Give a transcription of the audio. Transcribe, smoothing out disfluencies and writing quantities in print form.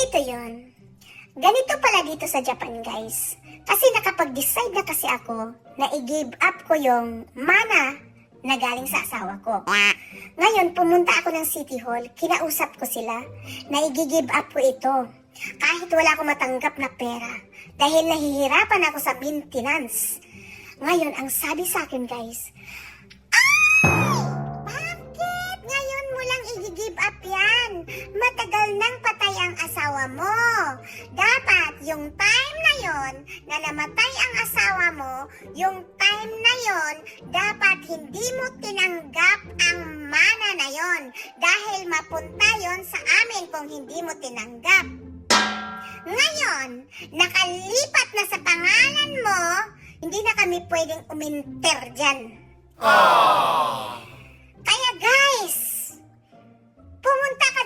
Ganito yon. Ganito pala dito sa Japan, guys. Kasi nakapag-decide na kasi ako na i-give up ko yung mana na galing sa asawa ko. Ngayon, pumunta ako ng City Hall, kinausap ko sila na i-give up ko ito. Kahit wala akong matanggap na pera. Dahil nahihirapan ako sa maintenance. Ngayon, ang sabi sa akin, guys, bakit ngayon mo lang i-give up yan? Matagal nang patay ang asawa mo. Dapat yung time na yon na namatay ang asawa mo, yung time na yon, dapat hindi mo tinanggap ang mana na yon. Dahil mapunta yon sa amin kung hindi mo tinanggap. Ngayon, nakalipat na sa pangalan mo, hindi na kami pwedeng uminter dyan. Kaya guys, pumunta ka